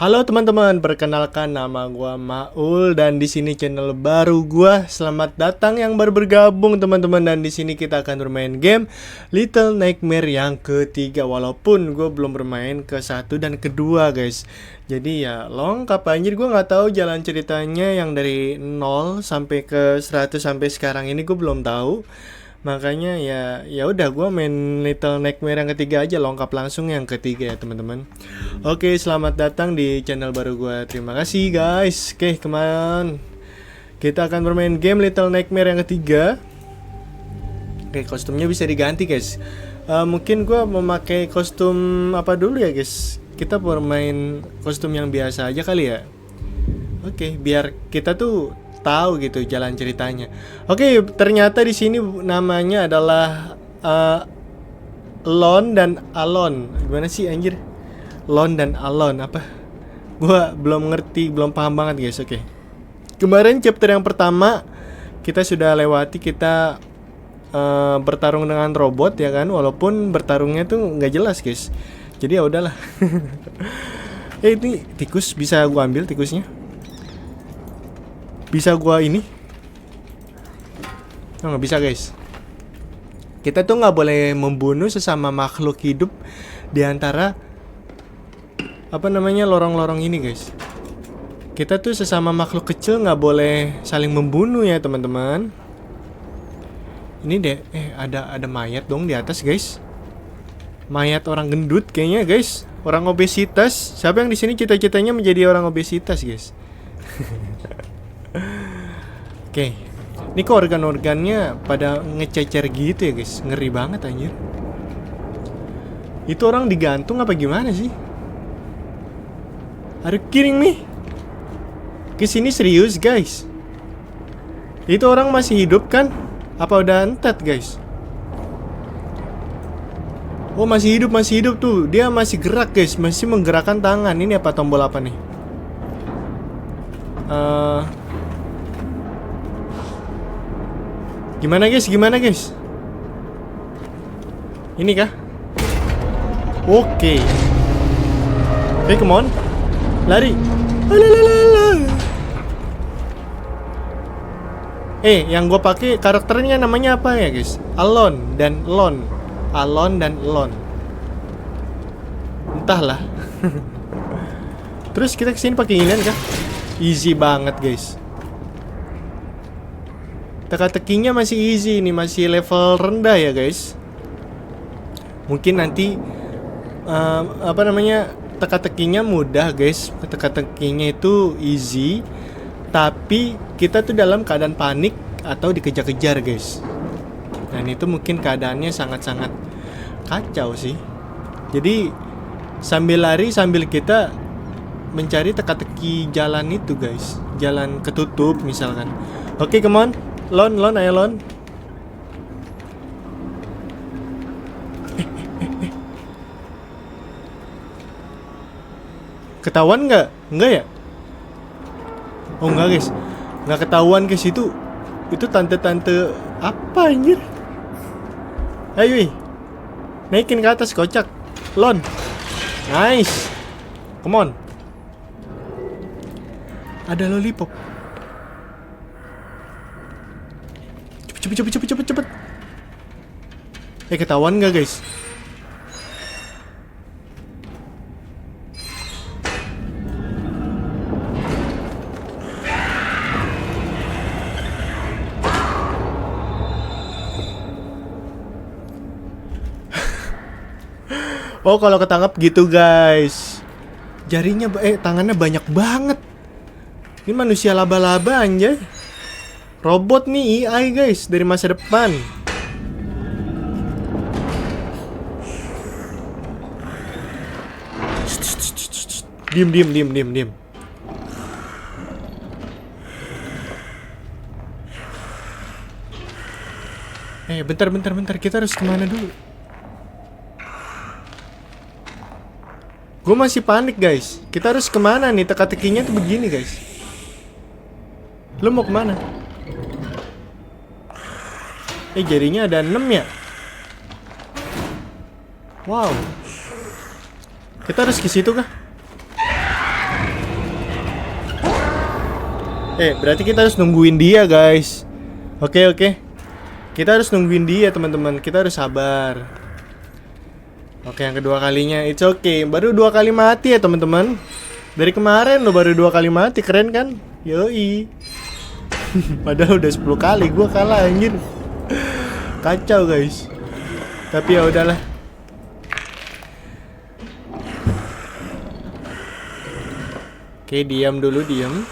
Halo teman-teman, perkenalkan nama gua Maul dan di sini channel baru gua. Selamat datang yang baru bergabung teman-teman, dan di sini kita akan bermain game Little Nightmare yang ketiga. Walaupun gua belum bermain ke satu dan kedua guys. Jadi ya lengkap anjir, gua nggak tahu jalan ceritanya yang dari 0 sampai ke 100 sampai sekarang ini gua belum tahu. Makanya ya udah gua main Little Nightmare yang ketiga aja, lengkap langsung yang ketiga ya teman-teman. Oke, selamat datang di channel baru gua. Terima kasih guys. Oke, kemarin kita akan bermain game Little Nightmare yang ketiga. Oke, kostumnya bisa diganti guys. Mungkin gua memakai kostum apa dulu ya guys. Kita bermain kostum yang biasa aja kali ya. Oke, biar kita tuh tahu gitu jalan ceritanya. Oke, ternyata di sini namanya adalah Lon dan Alon. Gimana sih anjir? Lon dan Alon apa? Gua belum ngerti, belum paham banget guys. Oke. Kemarin chapter yang pertama kita sudah lewati, kita bertarung dengan robot ya kan, walaupun bertarungnya tuh nggak jelas guys. Jadi ya udahlah. Ini tikus, bisa gua ambil tikusnya? Bisa gua ini? Oh, nggak bisa guys. Kita tuh nggak boleh membunuh sesama makhluk hidup di antara apa namanya lorong-lorong ini guys. Kita tuh sesama makhluk kecil nggak boleh saling membunuh ya teman-teman. Ini deh, ada mayat dong di atas guys. Mayat orang gendut kayaknya guys. Orang obesitas. Siapa yang di sini cita-citanya menjadi orang obesitas guys? Oke. Ini kok organ-organnya pada ngececer gitu ya guys. Ngeri banget anjir. Itu orang digantung apa gimana sih? Are you kidding me? Kesini serius guys. Itu orang masih hidup kan? Apa udah entet guys? Oh masih hidup tuh. Dia masih gerak guys. Masih menggerakkan tangan. Ini apa, tombol apa nih? Gimana guys? Ini kah? Oke. Oke, come on. Lari. Alalalala. Yang gue pakai karakternya namanya apa ya guys? Alon dan Lon. Alon dan Lon. Entahlah. Terus kita kesini pakai inian kah? Easy banget guys. Teka-tekinya masih easy, ini masih level rendah ya guys. Mungkin nanti apa namanya, teka-tekinya mudah guys. Teka-tekinya itu easy, tapi kita tuh dalam keadaan panik atau dikejar-kejar guys. Dan itu mungkin keadaannya sangat-sangat kacau sih. Jadi sambil lari, sambil kita mencari teka-teki jalan itu guys. Jalan ketutup misalkan. Oke, come on. Lon, ayo Lon. Ketahuan nggak? Enggak ya? Oh enggak guys, nggak ketahuan guys. Itu tante-tante apa anjir? Ayo, naikin ke atas kocak. Lon, nice. Come on. Ada lollipop. Cepet. Ketahuan nggak guys? Oh, kalau ketangkap gitu guys. Jarinya tangannya banyak banget. Ini manusia laba-laba anjay. Robot nih, AI guys, dari masa depan. Diam. Bentar. Kita harus kemana dulu? Gue masih panik guys. Kita harus kemana nih? Teka-tekinya tuh begini guys. Lo mau kemana? Jarinya ada 6 ya? Wow. Kita harus ke situ kah? Berarti kita harus nungguin dia, guys. Oke. Kita harus nungguin dia, teman-teman. Kita harus sabar. Oke, yang kedua kalinya. It's okay. Baru 2 kali mati ya, teman-teman. Dari kemarin lo baru 2 kali mati. Keren kan? Yoi. Padahal udah 10 kali gue kalah, anjir. Kacau, guys. Tapi ya udahlah. Oke, diam dulu, diam.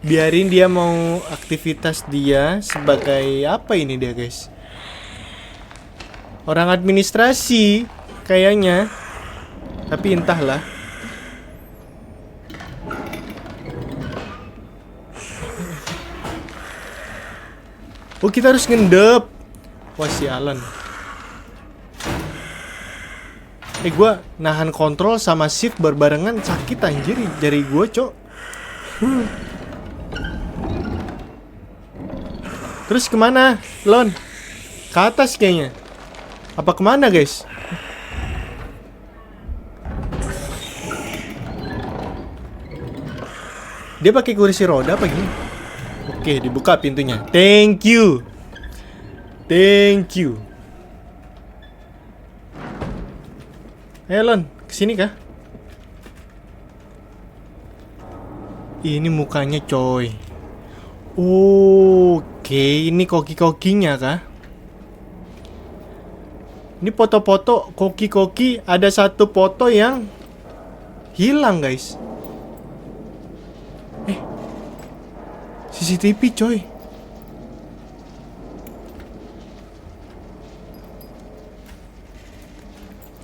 Biarin dia mau aktivitas dia sebagai apa ini dia, guys? Orang administrasi kayaknya. Tapi entahlah. Oh, kita harus ngendep. Wah, si Alan. Gue nahan kontrol sama shift berbarengan sakit anjir jari gue, cok. Terus kemana, Lon? Ke atas kayaknya. Apa kemana, guys? Dia pakai kursi roda apa gini? Oke, dibuka pintunya. Thank you. Lon, kesini kah? Ini mukanya, coy. Oke, ini koki-kokinya kah? Ini foto-foto koki-koki. Ada satu foto yang hilang, guys. CCTV, coy.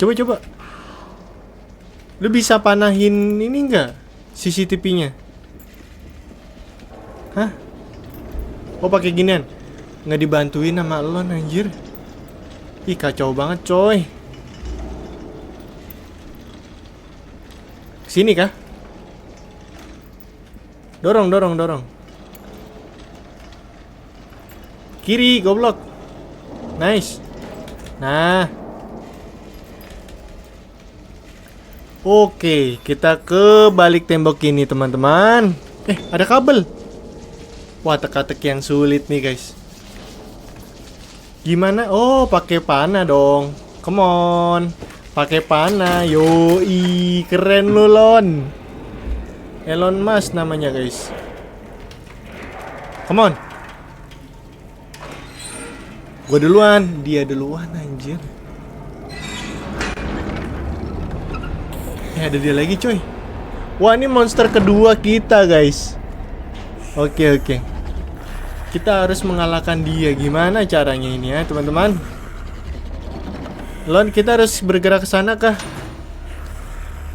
Coba. Lu bisa panahin ini enggak? CCTV-nya? Hah? Oh, pakai ginian. Nggak dibantuin sama Elon, anjir. Ih, kacau banget, coy. Sini kah? Dorong. Kiri, goblok. Nice. Nah. Oke, kita ke balik tembok ini, teman-teman. Ada kabel. Wah, teka-teki yang sulit nih, guys. Gimana? Oh, pakai panah dong. Come on. Pakai panah. Yoi, keren lu, Lon. Elon Musk namanya, guys. Come on. Gue duluan, dia duluan, anjir. Ada dia lagi, coy. Wah, ini monster kedua kita, guys. Oke. Kita harus mengalahkan dia. Gimana caranya ini ya, teman-teman? Lon, kita harus bergerak ke sana kah?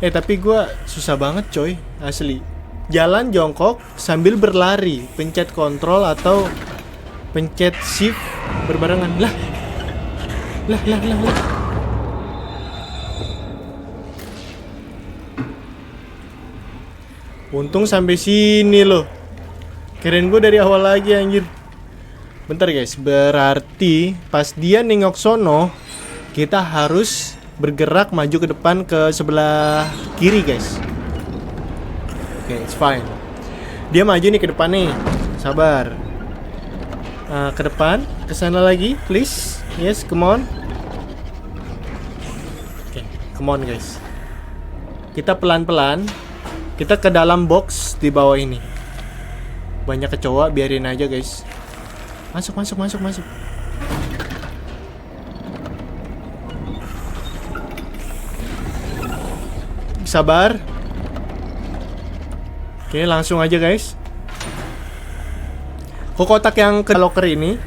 Tapi gue susah banget, coy. Asli. Jalan jongkok sambil berlari. Pencet kontrol atau pencet shift berbarengan. Lah. Untung sampai sini loh. Keren gue dari awal lagi, anjir. Bentar, guys. Berarti pas dia nengok sono, kita harus bergerak maju ke depan ke sebelah kiri, guys. Oke, it's fine. Dia maju nih ke depan nih. Sabar. Ke depan, ke sana lagi, please. Yes, come on. Oke, come on, guys. Kita pelan-pelan. Kita ke dalam box di bawah ini. Banyak kecoa, biarin aja, guys. Masuk. Sabar. Oke, langsung aja, guys. Ke kotak yang ke locker ini.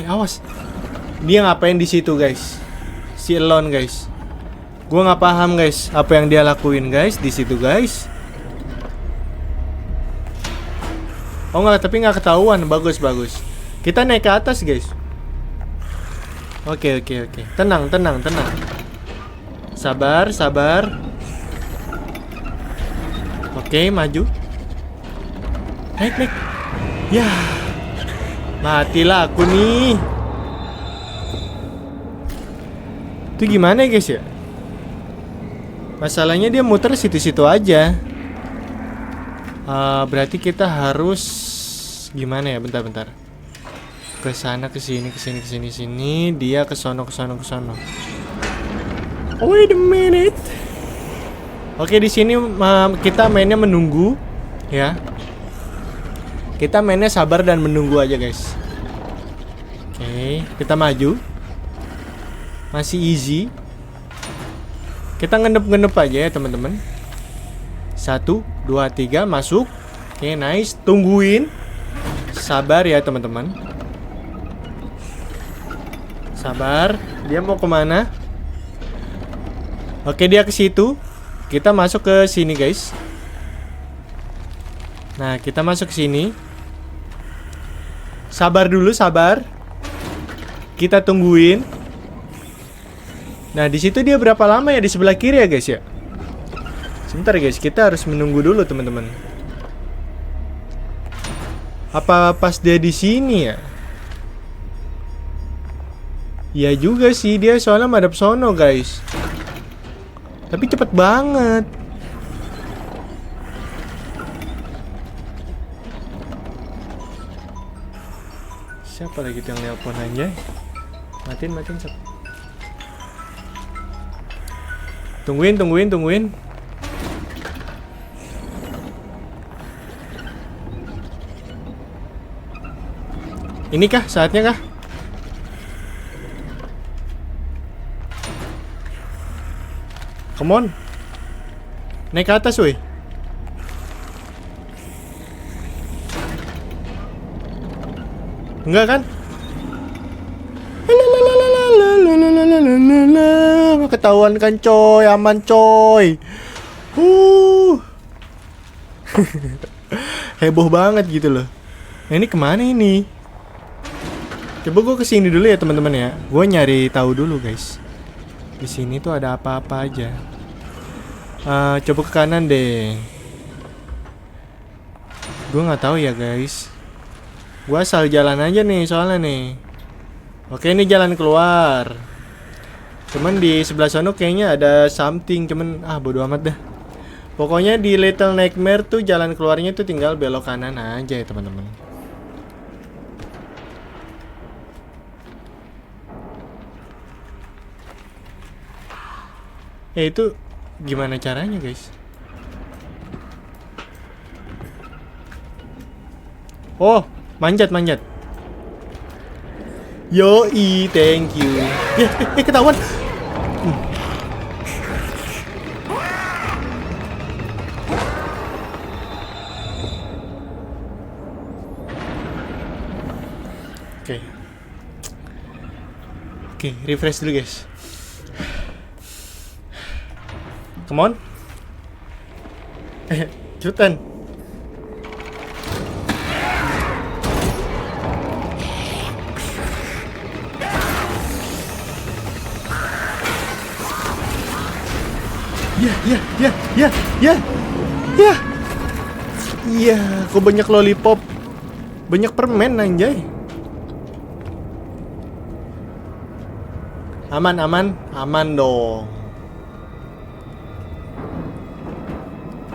Awas. Dia ngapain di situ, guys? Si Elon, guys. Gue nggak paham, guys, apa yang dia lakuin, guys, di situ, guys. Oh nggak, tapi nggak ketahuan. Bagus. Kita naik ke atas, guys. Oke. Tenang. Sabar. Oke, maju. Naik. Ya, matilah aku nih. Itu gimana ya, guys ya? Masalahnya dia muter situ-situ aja. Berarti kita harus gimana ya? Bentar. Ke sana, ke sini, ke sini, ke sini, sini. Dia ke sono, ke sono, ke sono. Wait a minute. Oke, di sini kita mainnya menunggu, ya. Kita mainnya sabar dan menunggu aja, guys. Oke, kita maju. Masih easy. Kita ngendep-ngendep aja ya, teman-teman. 1, 2, 3, masuk. Oke, nice. Tungguin. Sabar ya, teman-teman. Sabar. Dia mau kemana? Oke, dia ke situ. Kita masuk ke sini, guys. Nah, kita masuk ke sini. Sabar dulu, sabar. Kita tungguin. Nah, di situ dia berapa lama ya? Di sebelah kiri ya, guys ya. Sebentar, guys. Kita harus menunggu dulu, teman-teman. Apa pas dia di sini ya? Ya juga sih, dia soalnya madep sono, guys. Tapi cepet banget. Siapa lagi tuh yang nelpon aja? Matiin siapa? Tungguin. Ini kah saatnya kah? Come on. Naik ke atas, woi. Enggak kan? Ketahuan kan, coy. Aman, coy. Heboh banget gitu loh. Nah, ini kemana ini? Coba gue kesini dulu ya, teman-teman ya. Gue nyari tahu dulu, guys. Di sini tuh ada apa-apa aja. Coba ke kanan deh. Gue nggak tahu ya, guys. Gue asal jalan aja nih soalnya nih. Oke, ini jalan keluar. Cuman di sebelah sana kayaknya ada something. Cuman bodo amat dah. Pokoknya di Little Nightmare tuh jalan keluarnya tuh tinggal belok kanan aja ya, teman-teman. Itu gimana caranya, guys? Oh, manjat. Yoi, thank you. Ketahuan. Oke, refresh dulu, guys. Come on. Cepetan. Ya, kok banyak lollipop. Banyak permen, anjay. Aman dong.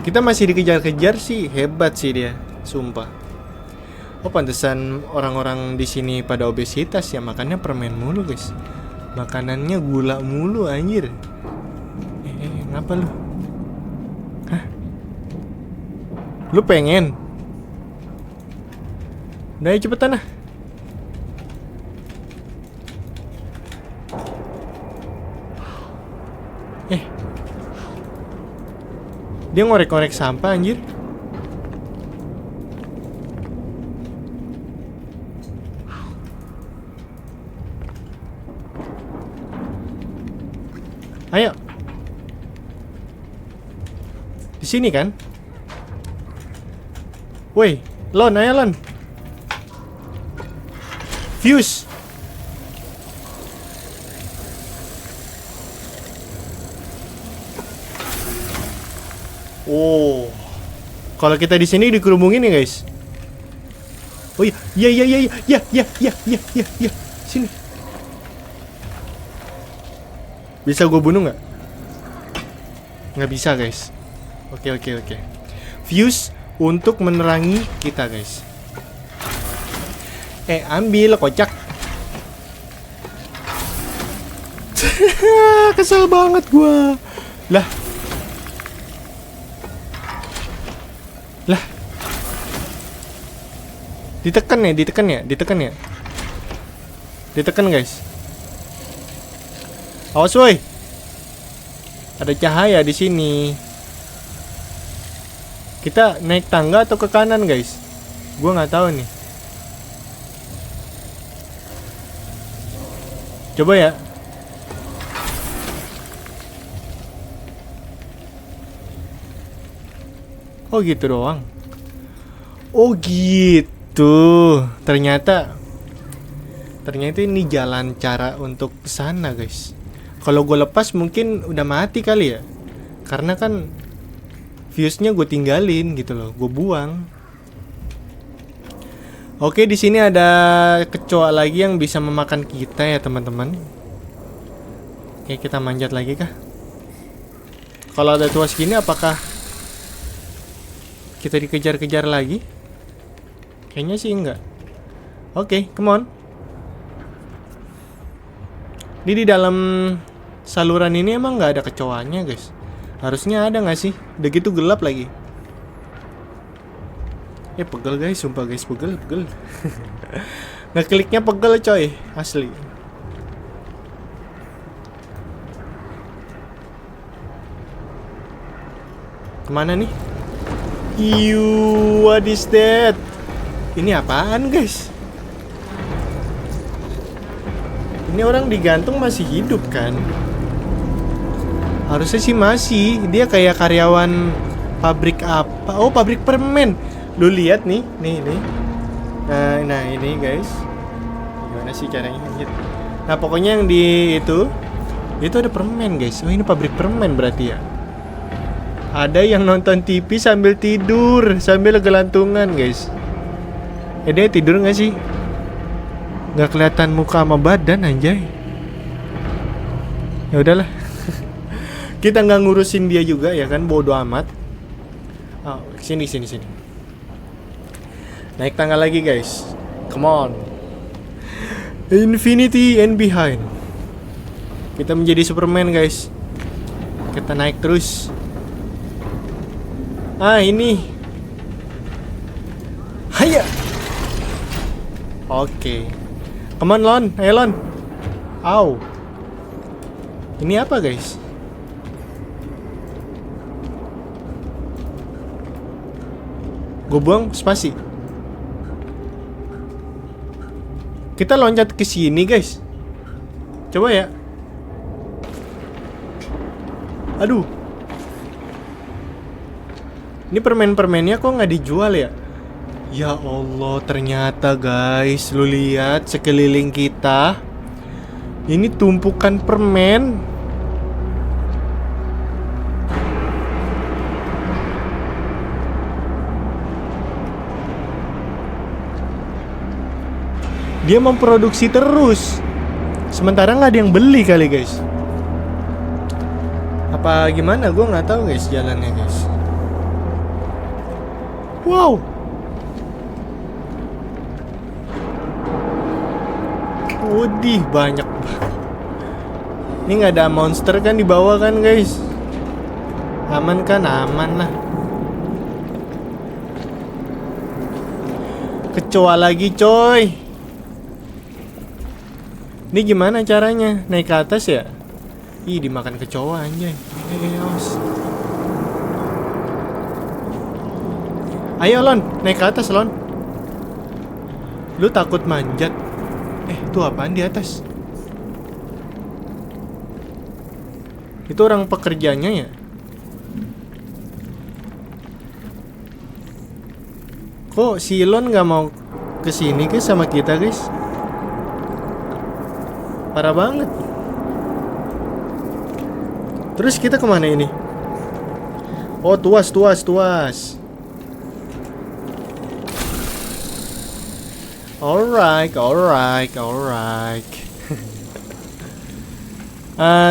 Kita masih dikejar-kejar sih, hebat sih dia, sumpah. Oh, pantesan orang-orang di sini pada obesitas ya, makannya permen mulu, guys. Makanannya gula mulu, anjir. Ngapa lu? Hah? Lu pengen? Udah, cepetan lah. Dia ngorek-ngorek sampah, anjir. Ayo. Di sini kan? Woi, Lon, ayo Lon. Fuse. Oh, kalau kita di sini dikerumunin ya, guys. Oh iya, sini. Bisa gue bunuh nggak? Nggak bisa, guys. Oke. Fuse untuk menerangi kita, guys. Ambil kocak. Kesel banget gua. Lah. Ditekan ya. Ditekan, guys. Awas woi. Ada cahaya di sini. Kita naik tangga atau ke kanan, guys? Gua nggak tahu nih. Coba ya. Oh gitu doang. Oh gitu. Ternyata ini jalan cara untuk kesana, guys. Kalau gue lepas mungkin udah mati kali ya. Karena kan fuse-nya gue tinggalin gitu loh, gue buang. Oke, di sini ada kecoa lagi yang bisa memakan kita ya, teman-teman. Oke, kita manjat lagi kah? Kalau ada tuas gini apakah kita dikejar-kejar lagi? Kayaknya sih enggak. Oke, come on. Di dalam saluran ini emang nggak ada kecoanya, guys. Harusnya ada nggak sih? Udah gitu gelap lagi. Pegel guys, sumpah guys, pegel. Ngekliknya pegel coy, asli. Kemana nih? What is that? Ini apaan, guys? Ini orang digantung masih hidup kan? Harusnya sih masih. Dia kayak karyawan pabrik apa? Oh, pabrik permen. Lu lihat nih. Nah ini guys. Gimana sih caranya? Nah pokoknya yang di itu ada permen, guys. Oh, ini pabrik permen berarti ya. Ada yang nonton TV sambil tidur, sambil gelantungan, guys. Dia tidur nggak sih? Nggak kelihatan muka sama badan, anjay. Ya udahlah. Kita nggak ngurusin dia juga ya kan, bodo amat. Oh, sini. Naik tangga lagi, guys. Come on. Infinity and behind. Kita menjadi Superman, guys. Kita naik terus. Ini. Haya. Oke. Come on, Lon. Ayo, Lon. Au. Ini apa, guys? Gue buang spasi. Kita loncat ke sini, guys. Coba ya. Aduh. Ini permen-permennya kok nggak dijual ya? Ya Allah, ternyata guys, lu lihat sekeliling kita. Ini tumpukan permen. Dia memproduksi terus. Sementara nggak ada yang beli kali, guys. Apa gimana? Gue nggak tahu, guys, jalannya, guys. Wow. Widih, banyak banget. Ini nggak ada monster kan di bawah kan, guys? Aman kan? Aman lah. Kecoa lagi, coy. Ini gimana caranya? Naik ke atas ya? Ih, dimakan kecoa anjay. Ayo, Lon, naik ke atas, Lon. Lu takut manjat? Itu apaan di atas? Itu orang pekerjanya ya? Kok si Lon gak mau kesini guys sama kita, guys? Parah banget. Terus kita kemana ini? Oh, tuas. Alright.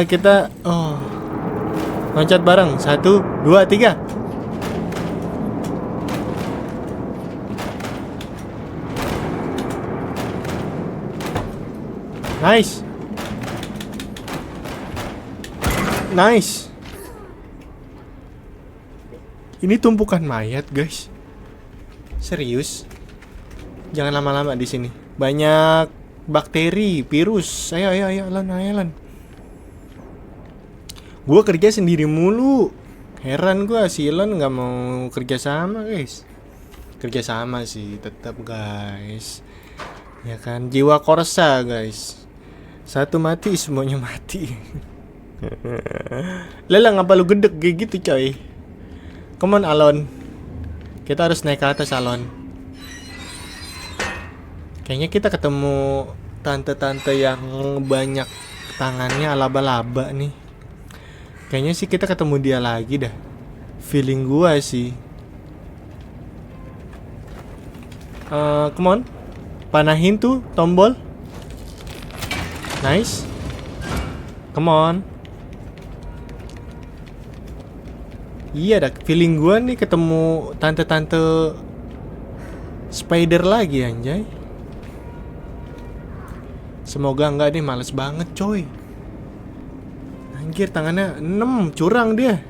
Kita loncat bareng. 1, 2, 3. Nice. Nice. Ini tumpukan mayat, guys. Serius. Jangan lama-lama di sini. Banyak bakteri, virus. Ayo, Lan. Gua kerja sendiri mulu. Heran gua si Elon nggak mau kerja sama, guys. Kerja sama sih, tetap, guys. Ya kan, jiwa korsa, guys. Satu mati, semuanya mati. Lelah, ngapa lu gedek kayak gitu, coy? Come on, Alon. Kita harus naik ke atas, Alon. Kayaknya kita ketemu tante-tante yang banyak tangannya laba-laba nih. Kayaknya sih kita ketemu dia lagi dah. Feeling gua sih. Come on. Panahin tuh tombol. Nice. Come on. Iya dah, feeling gua nih ketemu tante-tante spider lagi, anjay. Semoga enggak deh, males banget coy. Anjir, tangannya 6, curang dia.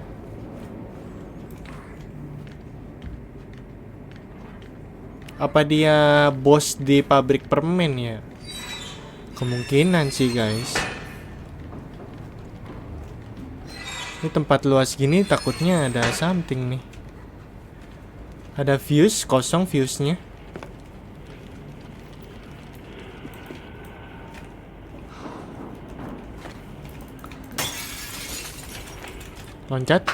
Apa dia bos di pabrik permen ya? Kemungkinan sih, guys. Ini tempat luas gini, takutnya ada something nih. Ada fuse, kosong fuse-nya. Loncat.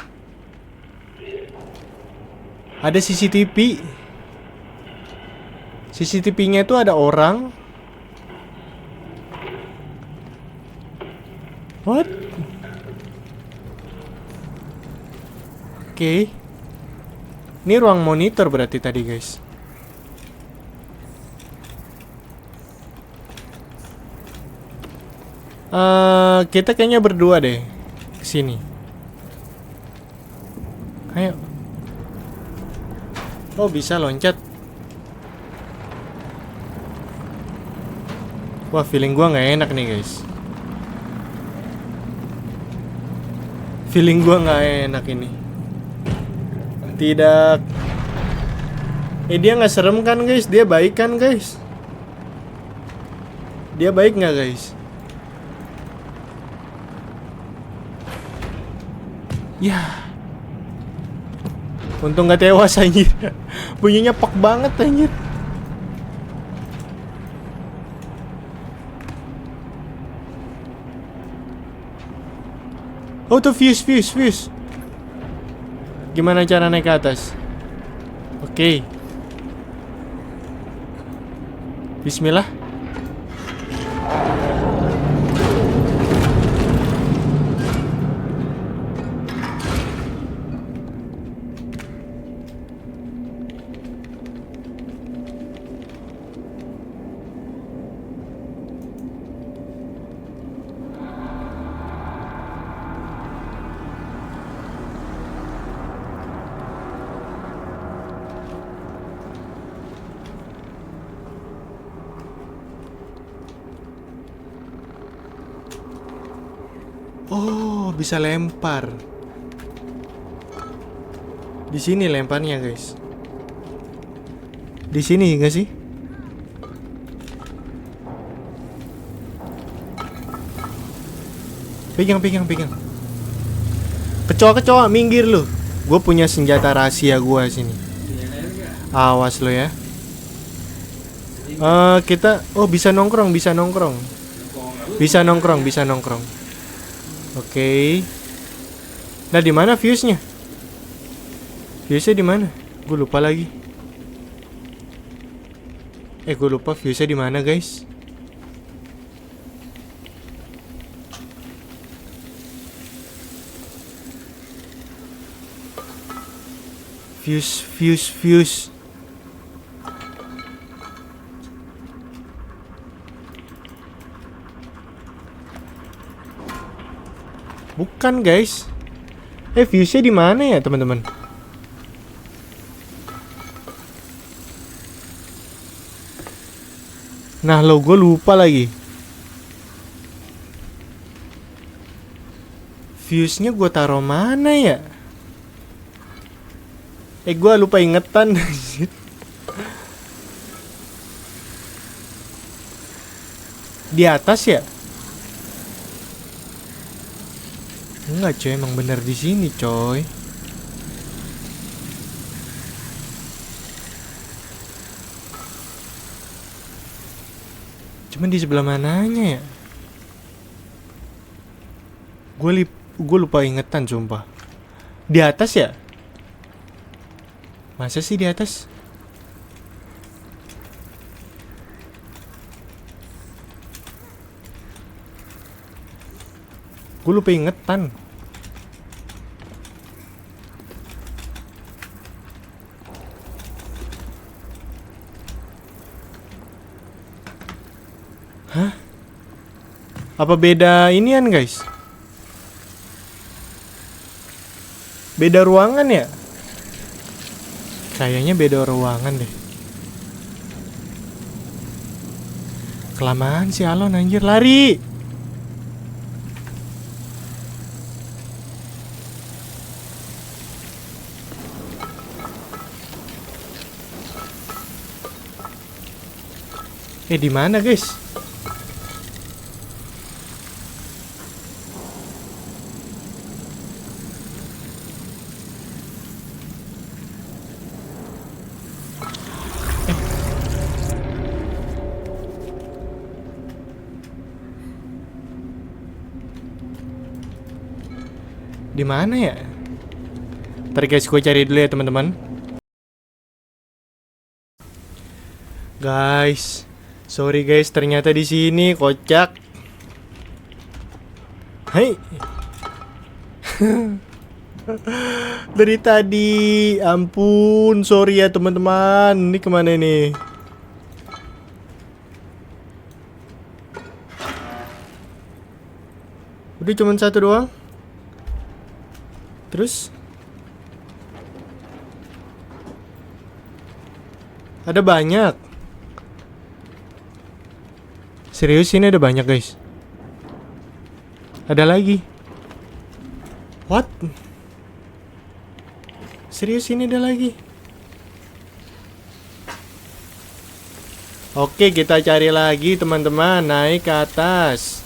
Ada CCTV. CCTV-nya itu ada orang. What? Oke. Ini ruang monitor berarti tadi, guys. Kita kayaknya berdua deh kesini. Ayo. Oh, bisa loncat. Wah, feeling gua nggak enak nih, guys. Feeling gua nggak enak ini. Tidak. Dia nggak serem kan, guys? Dia baik kan, guys? Dia baik nggak, guys? Ya. Untung nggak tewas, anjir. Bunyinya pak banget, anjir. Oh, tuh fuse. Gimana cara naik ke atas? Oke. Bismillah. Oh, bisa lempar. Di sini lemparnya, guys. Di sini enggak sih? Pegang. Kecoa, minggir lu. Gue punya senjata rahasia gue sini. Awas lo ya. Kita bisa nongkrong. Bisa nongkrong. Oke. Nah, di mana fuse-nya? Fuse-nya di mana? Gue lupa lagi. Gue lupa fuse-nya di mana, guys. Fuse. Bukan, guys. Fuse-nya di mana ya, teman-teman? Nah, lo gue lupa lagi. Fuse-nya gue taruh mana ya? Gue lupa ingetan. Di atas ya? Enggak coy, emang bener di sini coy. Cuman di sebelah mananya ya? Gue lupa ingetan sumpah. Di atas ya? Masa sih di atas? Gue lupa ingetan. Hah? Apa beda inian guys? Beda ruangan ya? Kayaknya beda ruangan deh. Kelamaan si Alon anjir, lari. Di mana guys? Di mana ya? Ntar guys, gue cari dulu ya teman-teman. Guys, sorry guys, ternyata di sini kocak. Hai. Dari tadi, ampun, sorry ya teman-teman. Ini kemana nih? Udah cuman satu doang. Terus ada banyak. Serius ini ada banyak guys. Ada lagi. What? Serius ini ada lagi. Oke, kita cari lagi teman-teman. Naik ke atas.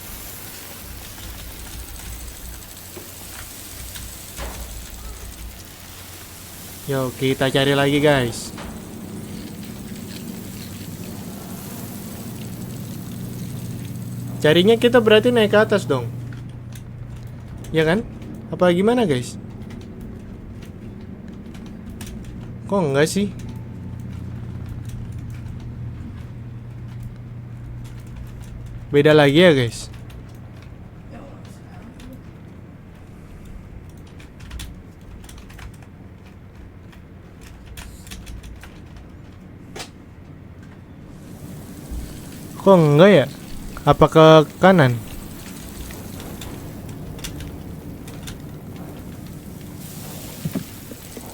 Yuk kita cari lagi guys. Carinya kita berarti naik ke atas dong. Ya kan? Apa gimana guys? Kok enggak sih? Beda lagi ya guys. Kok enggak ya? Apa ke kanan?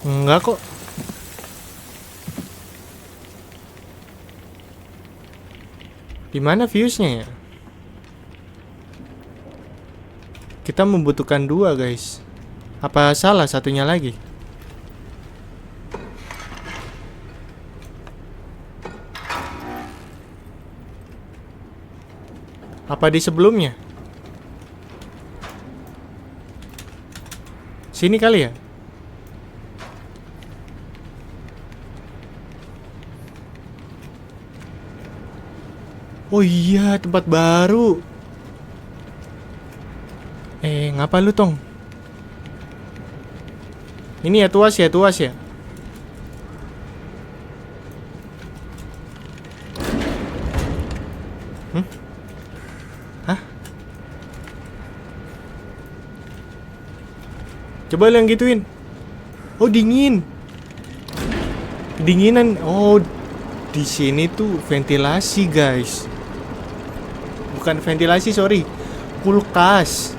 Enggak kok. Di mana fuse-nya ya? Kita membutuhkan dua guys. Apa salah satunya lagi? Apa di sebelumnya? Sini kali ya? Oh iya, tempat baru. Ngapa lu Tong? Ini ya tuas ya, tuas ya. Hah? Coba lu yang gituin. Oh dingin. Dinginan. Oh di sini tuh ventilasi guys. Bukan ventilasi, sorry. Kulkas.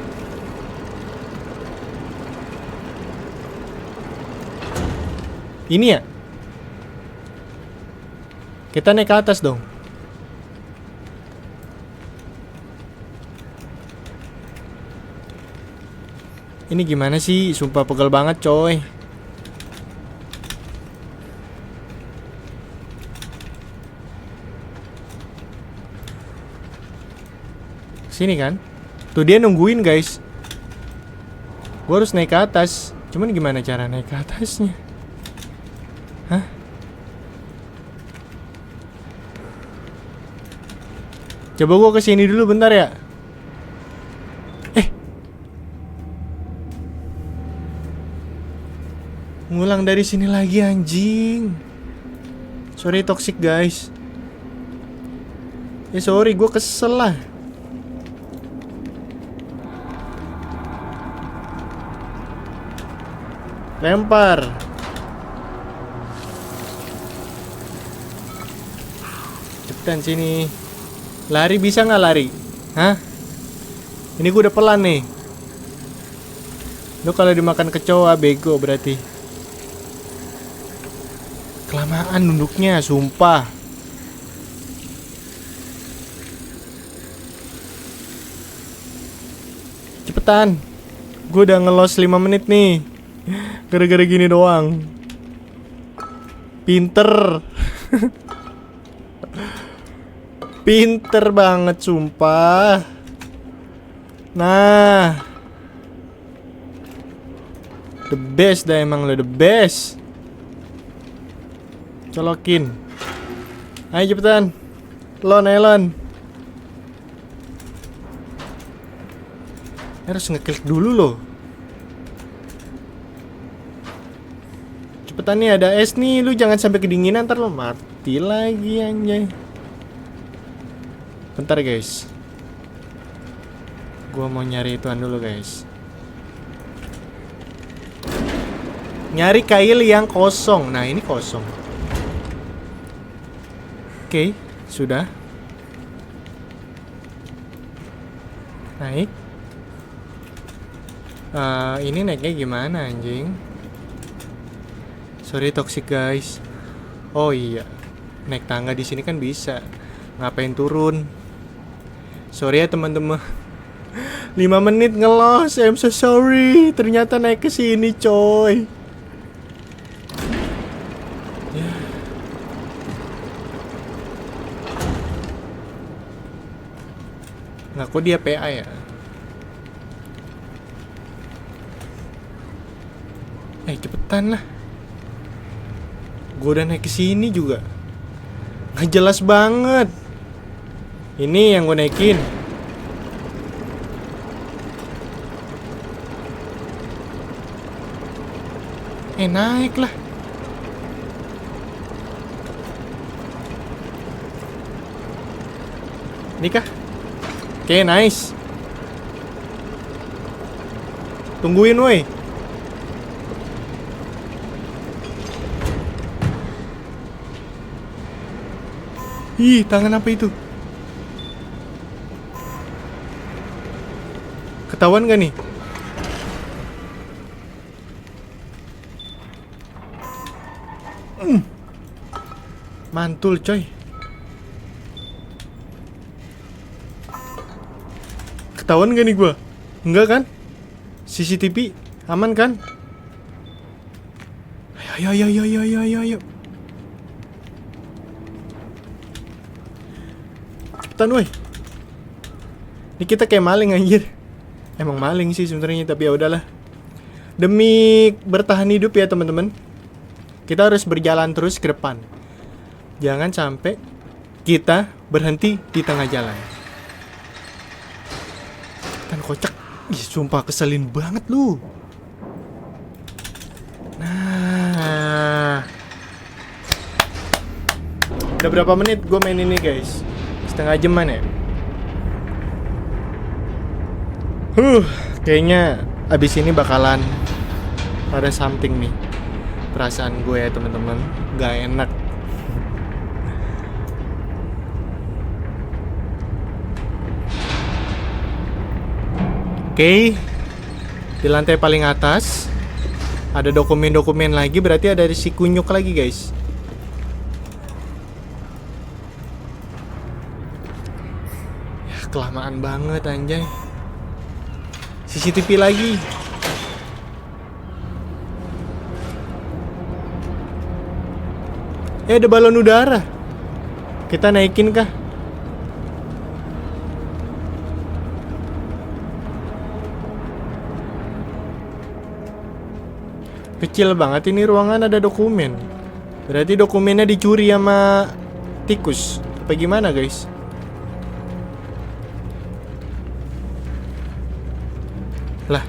Ini ya? Kita naik ke atas dong. Ini gimana sih? Sumpah pegel banget coy. Sini kan? Tuh dia nungguin guys. Gue harus naik ke atas. Cuman gimana cara naik ke atasnya? Hah? Coba gue kesini dulu bentar ya. Ngulang dari sini lagi anjing. Sorry toxic guys. Ya sorry, gue kesel lah. Lempar. Cepetan sini. Lari bisa nggak lari? Hah? Ini gue udah pelan nih. Lo kalau dimakan kecoa bego berarti. Kelamaan nunduknya, sumpah. Cepetan. Gue udah ngelos 5 menit nih. Gara-gara gini doang. Pinter. Pinter banget sumpah. Nah, the best dah emang lo, the best. Colokin. Ayo cepetan. Elon. Harus ngeklik dulu loh. Cepetan nih, ada es nih. Lu jangan sampai kedinginan, ntar lo mati lagi anjay. Bentar guys. Gua mau nyari ituan dulu guys. Nyari kail yang kosong. Nah ini kosong. Oke, sudah. Naik. Ini naiknya gimana anjing? Sorry toxic guys. Oh iya, naik tangga di sini kan bisa. Ngapain turun? Sorry ya teman-teman. 5 menit ngelos. I'm so sorry. Ternyata naik ke sini coy. Ngaku dia PA ya. Cepetan lah. Gue udah naik ke sini juga. Nggak jelas banget. Ini yang gue naikin. Naik lah. Ini kah? Oke, nice. Tungguin woi. Ih, tangan apa itu? Ketahuan gak nih? Mantul coy. Ketahuan gak nih gua? Enggak kan? CCTV aman kan? Ayo. Cepetan woi. Ini kita kayak maling anjir. Emang maling sih sebenarnya, tapi ya udahlah. Demi bertahan hidup ya teman-teman. Kita harus berjalan terus ke depan. Jangan sampai kita berhenti di tengah jalan. Kan kocak. Ih, sumpah keselin banget lu. Nah. Udah berapa menit gue main ini guys? Setengah jaman ya? Kayaknya abis ini bakalan ada something nih. Perasaan gue ya teman-teman, gak enak. Oke, di lantai paling atas ada dokumen-dokumen lagi, berarti ada si kunyuk lagi guys. Ya kelamaan banget anjay. CCTV lagi. Ada balon udara. Kita naikin kah? Kecil banget ini ruangan, ada dokumen. Berarti dokumennya dicuri sama tikus. Apa gimana guys? Lah.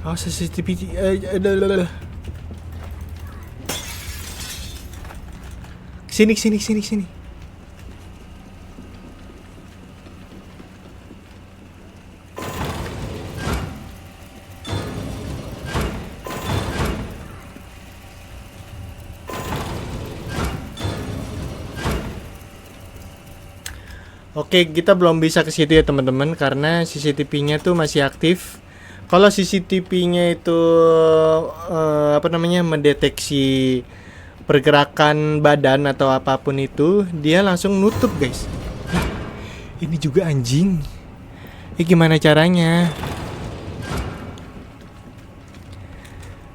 Oh, CCTV. Sini. Oke, kita belum bisa ke situ ya teman-teman karena CCTV-nya tuh masih aktif. Kalau CCTV-nya itu mendeteksi pergerakan badan atau apapun itu, dia langsung nutup, guys. Ini juga anjing. Gimana caranya?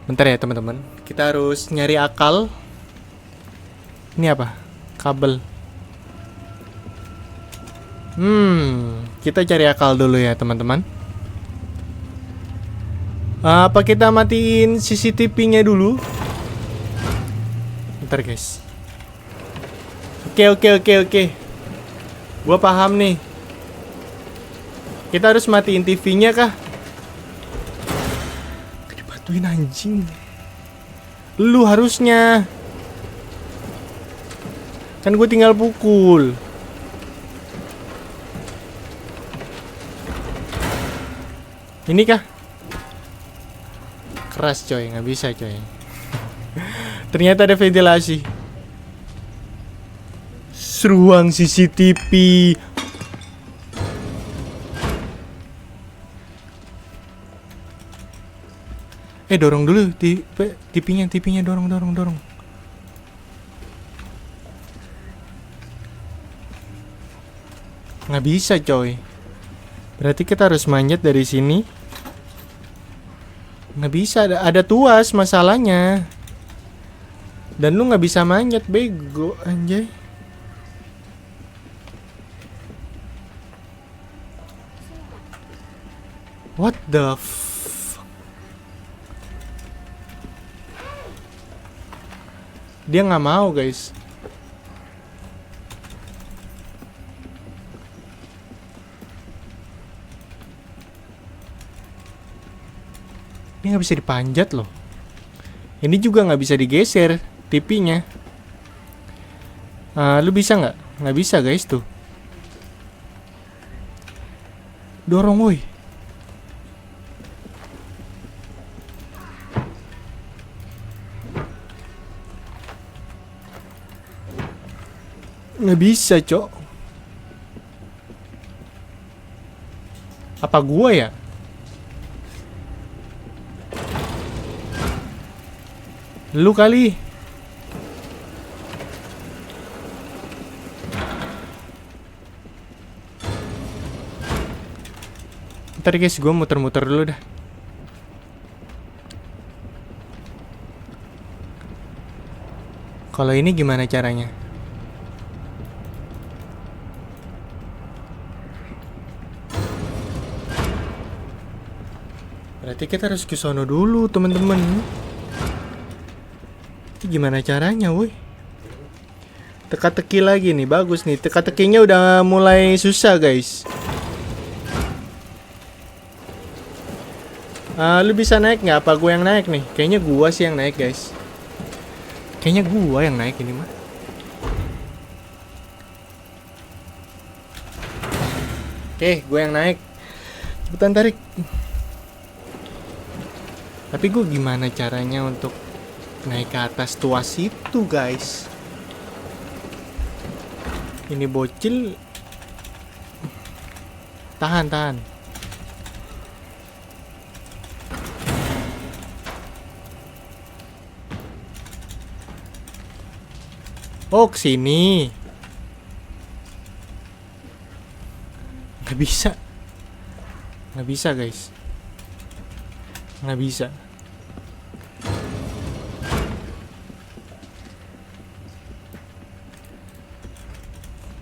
Bentar ya teman-teman. Kita harus nyari akal. Ini apa? Kabel. Kita cari akal dulu ya teman-teman. Apa kita matiin CCTV-nya dulu? Bentar guys. Oke. Gua paham nih. Kita harus matiin TV-nya kah? Dibantuin anjing. Lu harusnya. Kan gue tinggal pukul. Ini kah? Keras coy, nggak bisa coy. Ternyata ada ventilasi. Ruang CCTV. Dorong dulu TV-nya dorong. Nggak bisa coy. Berarti kita harus manjat dari sini. Nggak bisa, ada tuas masalahnya. Dan lu nggak bisa manjat, bego anjay. What the Dia nggak mau guys. Ini nggak bisa dipanjat loh. Ini juga nggak bisa digeser TV-nya. Lu bisa nggak? Nggak bisa guys tuh. Dorong woi. Nggak bisa cok. Apa gua ya? Lu kali. Ntar guys, gue muter-muter dulu dah. Kalau ini gimana caranya? Berarti kita harus ke sono dulu, teman-teman. Gimana caranya, woi? Teka-teki lagi nih, bagus nih. Teka-tekinya udah mulai susah, guys. Lu bisa naik nggak? Apa gue yang naik nih? Kayaknya gua sih yang naik, guys. Kayaknya gua yang naik ini mah. Oke, gue yang naik. Cepetan tarik. Tapi gue gimana caranya untuk naik ke atas tuas itu, guys? Ini bocil. Tahan. Oh, kesini. Nggak bisa, guys. Nggak bisa.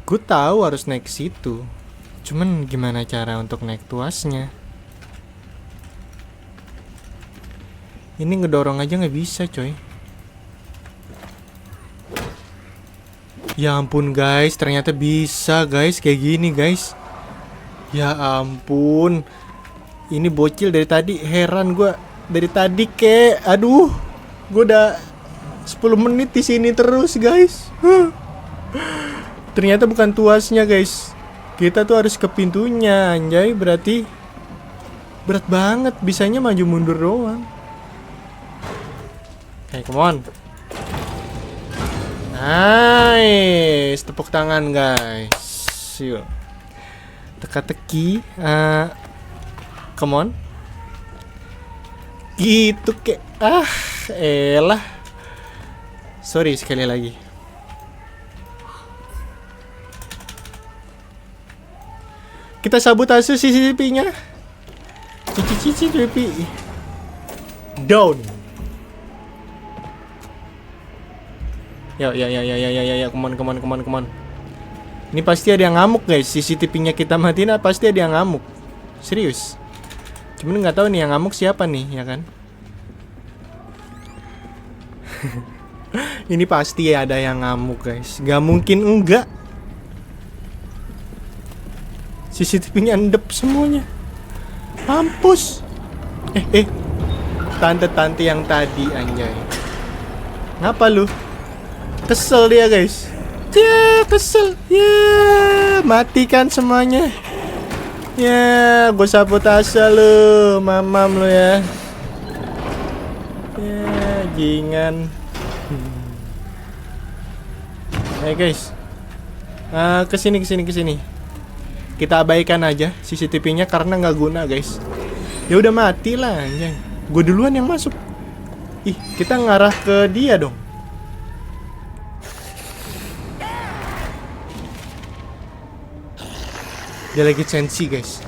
Gue tahu harus naik situ. Cuman gimana cara untuk naik tuasnya? Ini ngedorong aja nggak bisa, coy. Ya ampun guys, ternyata bisa guys, kayak gini guys. Ya ampun. Ini bocil dari tadi, heran gue. Dari tadi kek, aduh. Gue udah 10 menit di sini terus guys. Ternyata bukan tuasnya guys. Kita tuh harus ke pintunya, anjay. Berarti berat banget, bisanya maju mundur doang. Hey, come on. Nice, tepuk tangan guys. Yuk. Teka-teki. Come on. Gitu kek. Elah. Sorry sekali lagi. Kita sabotase CCTV-nya. CCTV down. Ya, come on. Ini pasti ada yang ngamuk guys. CCTV-nya kita matiin, pasti ada yang ngamuk. Serius. Cuman nggak tahu nih yang ngamuk siapa nih, ya kan? Ini pasti ada yang ngamuk guys. Gak mungkin enggak. CCTV-nya endep semuanya. Mampus. Tante-tante yang tadi anjay. Ngapa lu? Kesel dia guys. Ya, kesel. Ya, matikan semuanya. Ya, gue sabotase lu, mamam lu ya. Ya, jingan. Hey guys. Kesini. Kita abaikan aja CCTV-nya karena nggak guna guys. Ya udah mati lah anjay. Gue duluan yang masuk. Ih, kita ngarah ke dia dong. Dia lagi sensi guys.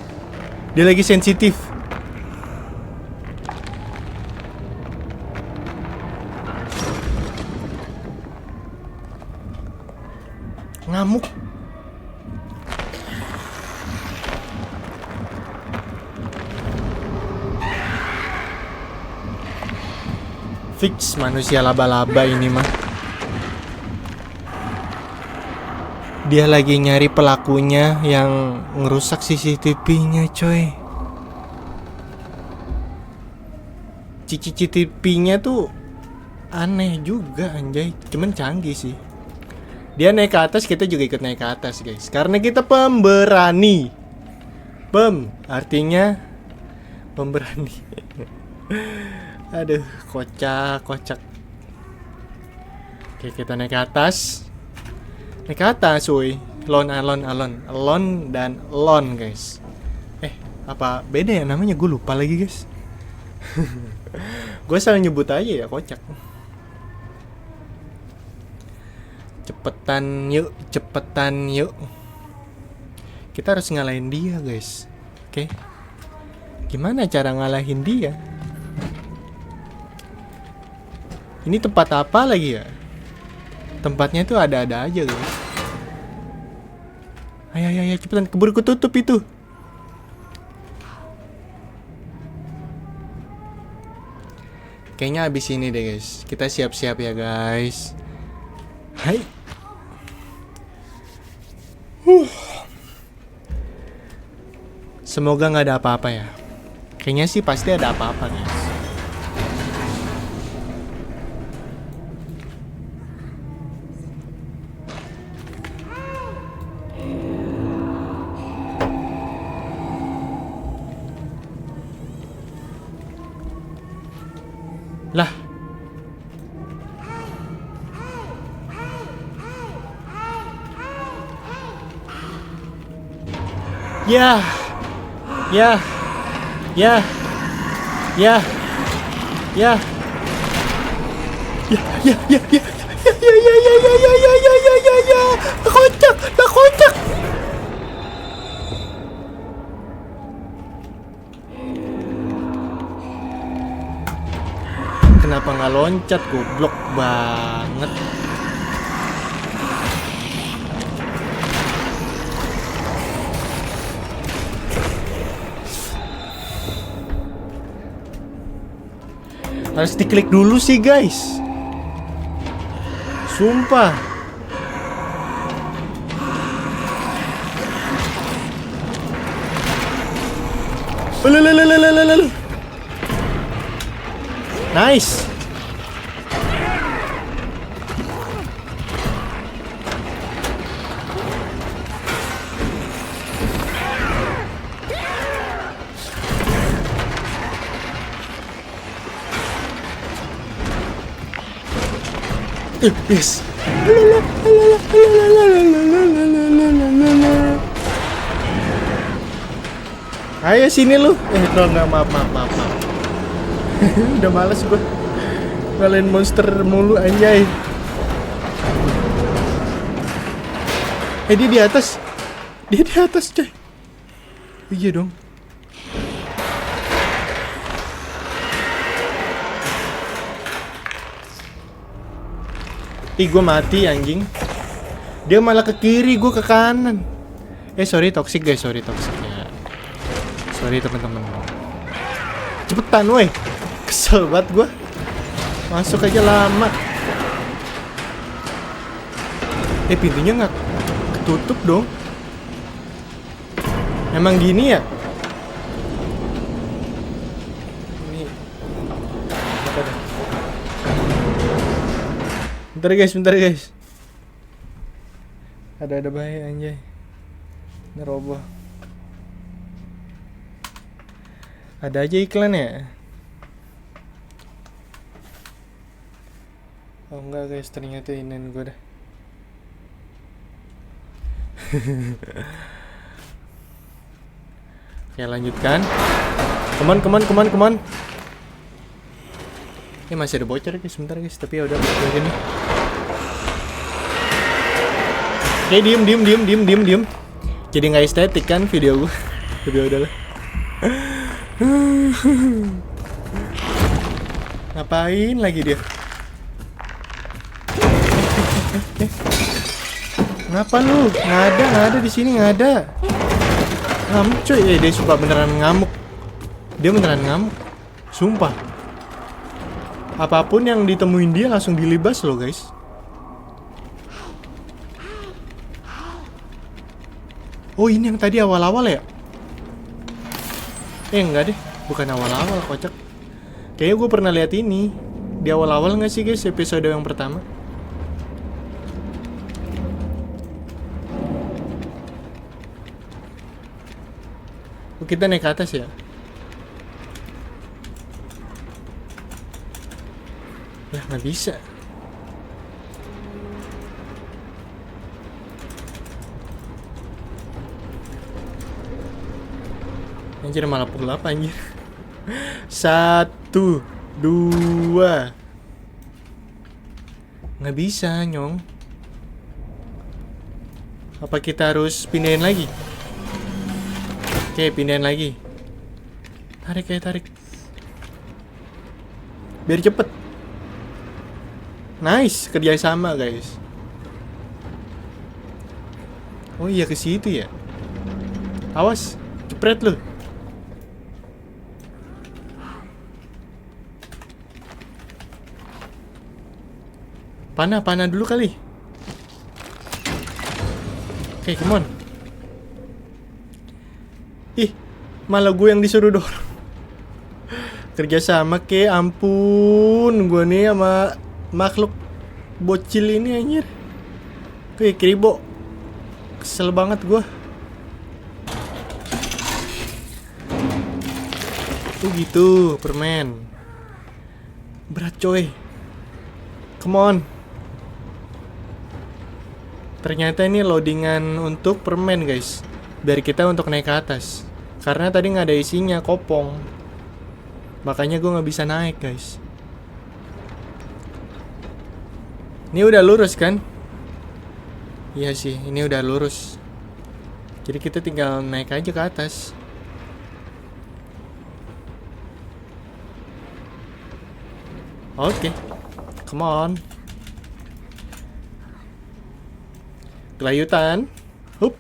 Dia lagi sensitif. Ngamuk. Fix manusia laba-laba ini mah. Dia lagi nyari pelakunya yang ngerusak CCTV-nya coy. CCTV-nya tuh aneh juga anjay. Cuman canggih sih. Dia naik ke atas, kita juga ikut naik ke atas guys. Karena kita pemberani. Artinya pemberani. Aduh, kocak. Oke, kita naik ke atas. Naik ke atas, woi. Alon dan lon, guys. Apa beda ya namanya? Gue lupa lagi, guys. Gue salah nyebut aja ya, kocak. Cepetan yuk. Kita harus ngalahin dia, guys. Oke. Gimana cara ngalahin dia? Ini tempat apa lagi ya? Tempatnya tuh ada-ada aja guys. Ayo cepetan, keburu ketutup itu. Kayaknya abis ini deh guys. Kita siap-siap ya guys. Hai. Semoga gak ada apa-apa ya. Kayaknya sih pasti ada apa-apa guys. Lah. Ya. Kocak. kenapa nggak loncat, goblok banget. Harus diklik dulu sih guys, sumpah. Nice. Yes. Ayo sini lu. Enggak, maaf. Udah males gua ngalahin monster mulu anjay. Dia di atas. Dia di atas, coy. Iya dong. Gue mati anjing. Dia malah ke kiri, gue ke kanan. Sorry toxic guys, sorry toxic ya. Sorry teman-teman. Cepetan woi. Kesel banget gue. Masuk aja lama. Pintunya nggak ketutup dong. Emang gini ya? Ini apa dah? Bentar guys. Ada bahaya anjay. Neroboh. Ada aja iklan ya? Oh enggak guys, ternyata ini gue dah. Oke lanjutkan. Come on. Ini masih ada bocor guys, sebentar guys. Tapi ya udah begini. Oke, diem. Jadi nggak estetik kan video gue. Tapi ya udahlah. Ngapain lagi dia? Kenapa lu? Nggak ada di sini, nggak ada. Ngamuk coy, dia suka beneran ngamuk. Dia beneran ngamuk, sumpah. Apapun yang ditemuin dia langsung dilibas loh guys. Oh ini yang tadi awal-awal ya? Enggak deh, bukan awal-awal, kocak. Kayaknya gue pernah lihat ini di awal-awal nggak sih guys, episode yang pertama. Oh, kita naik ke atas ya? Ya nggak bisa. Anjir malah pukul apa anjir. 1, 2. Nggak bisa nyong. Apa kita harus pindahin lagi? Oke pindahin lagi. Tarik. Biar cepet. Nice, kerjasama guys. Oh iya ke situ ya. Awas, cepret lu. Panah dulu kali. Oke, come on. Ih, malah gue yang disuruh dorong. Kerjasama ke, ampun. Gue nih sama makhluk bocil ini anjir. Oke, kribo. Kesel banget gue. Gitu, permen. Berat coy. Come on. Ternyata ini loadingan untuk permen guys. Biar kita untuk naik ke atas. Karena tadi nggak ada isinya, kopong. Makanya gue nggak bisa naik guys. Ini udah lurus kan? Iya sih, ini udah lurus. Jadi kita tinggal naik aja ke atas. Oke, come on. Kelayutan. Hup.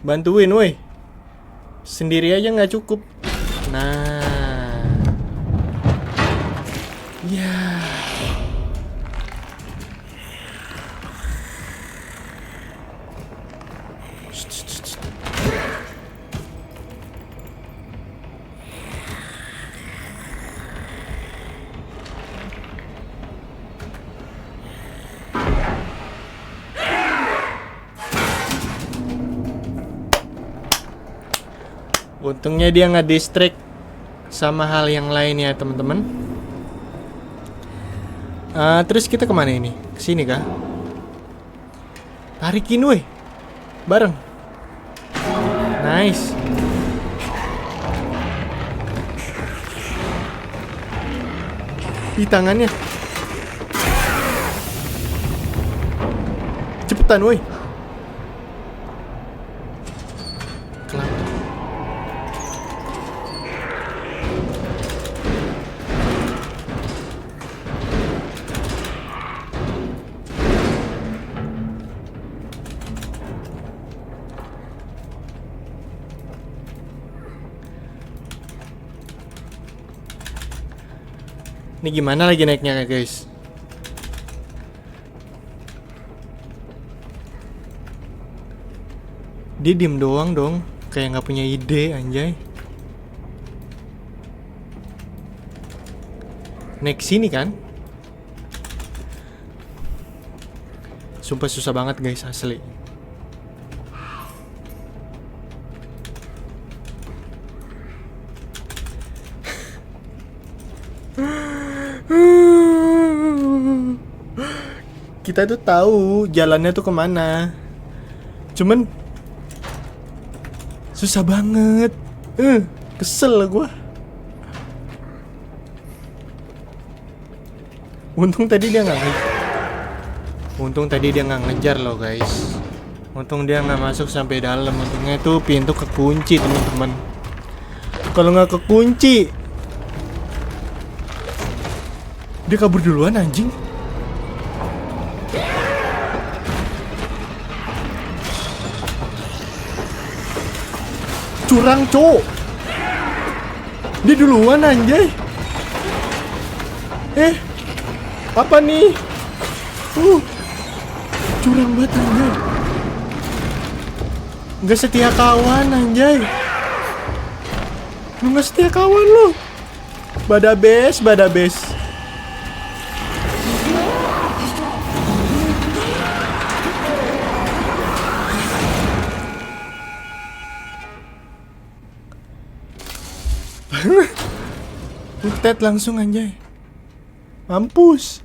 Bantuin woi. Sendiri aja nggak cukup. Nah. Ya. Untungnya dia nggak distract sama hal yang lain ya teman-teman. Terus kita kemana ini? Kesini kah? Tarikin woi. Bareng. Nice. Di tangannya. Cepetan woi. Ini gimana lagi naiknya guys? Dia diem doang dong, kayak nggak punya ide anjay. Naik sini kan? Sumpah susah banget guys asli. Kita tuh tahu jalannya tuh kemana, cuman susah banget. Kesel gue. Untung tadi dia nggak ngejar loh guys. Untung dia nggak masuk sampai dalam. Untungnya tuh pintu kekunci teman-teman. Kalau nggak kekunci, dia kabur duluan anjing. Curang cowok. Dia duluan anjay. Apa nih? Curang banget anjay. Nggak setia kawan anjay. Lu nggak setia kawan lu. Badabes. Butet langsung anjay. Mampus.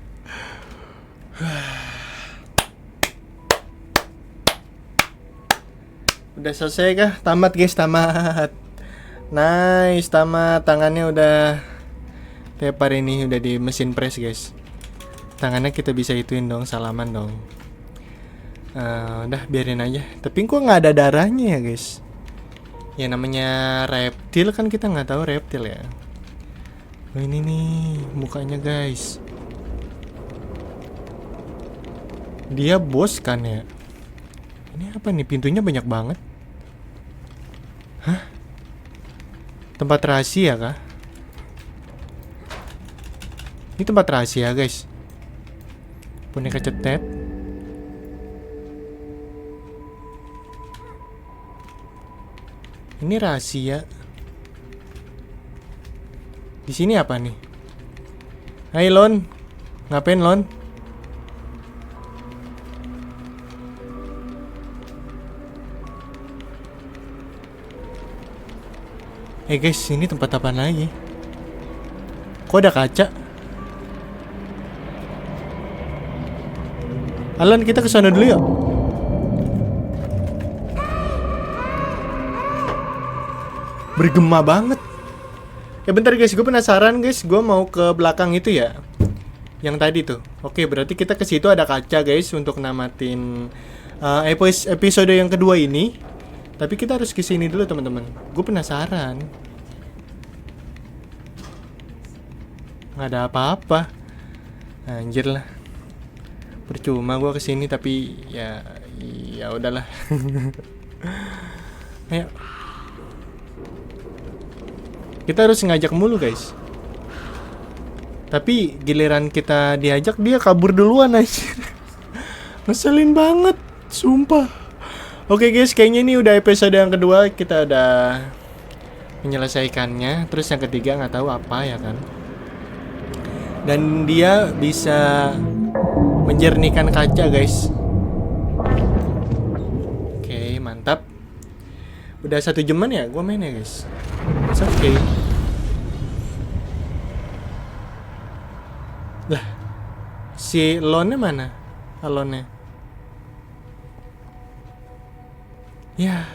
Udah selesai kah? Tamat guys, tamat. Nice, tamat. Tangannya udah tiap hari ini udah di mesin press guys. Tangannya kita bisa ituin dong, salaman dong. Udah biarin aja. Tapi kok nggak ada darahnya ya guys? Ya namanya reptil kan, kita nggak tahu reptil ya. Oh, ini nih mukanya guys. Dia bos kan ya? Ini apa nih? Pintunya banyak banget. Hah? Tempat rahasia kah? Ini tempat rahasia guys. Boneka cetet. Ini rahasia. Di sini apa nih? Hai Lon. Ngapain Lon? Guys, ini tempat apa lagi? Kok ada kaca? Alan, kita ke sana dulu yuk. Bergema banget. Bentar guys, gue penasaran guys. Gue mau ke belakang itu ya, yang tadi tuh. Oke, berarti kita ke situ ada kaca guys untuk namatin episode yang kedua ini. Tapi kita harus ke sini dulu teman-teman. Gue penasaran. Nggak ada apa-apa. Anjir lah. Percuma gua kesini tapi ya udahlah. Ayo. Kita harus ngajak mulu guys. Tapi giliran kita diajak dia kabur duluan aja. Ngeselin banget, sumpah. Oke guys, kayaknya ini udah episode yang kedua. Kita udah menyelesaikannya. Terus yang ketiga nggak tahu apa ya kan. Dan dia bisa menjernihkan kaca guys. Oke, mantap. Udah 1 jaman ya gue main ya guys. Oke. Lah, si Lonnya mana? Alonnya. Ya.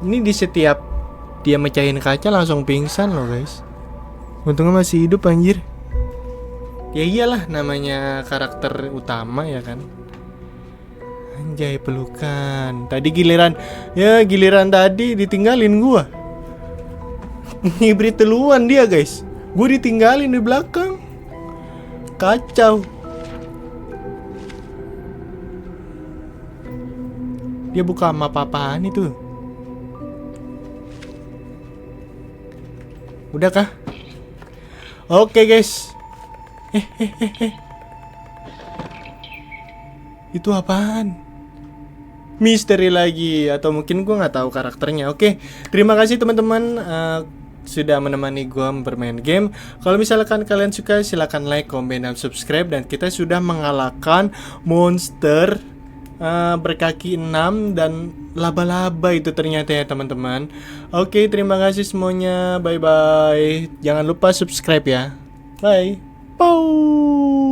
Ini di setiap dia mecahin kaca langsung pingsan loh guys. Untungnya masih hidup anjir. Ya iyalah namanya karakter utama ya kan. Anjay pelukan. Tadi giliran tadi ditinggalin gua. Ngibrit duluan dia guys. Gua ditinggalin di belakang. Kacau. Dia buka map apaan itu? Udah kah? Oke guys. Itu apaan? Misteri lagi atau mungkin gue nggak tahu karakternya. Oke, terima kasih teman-teman sudah menemani gue bermain game. Kalau misalkan kalian suka silahkan like, comment, dan subscribe. Dan kita sudah mengalahkan monster berkaki 6 dan laba-laba itu ternyata ya teman-teman. Oke, terima kasih semuanya. Bye bye. Jangan lupa subscribe ya. Bye. Pow.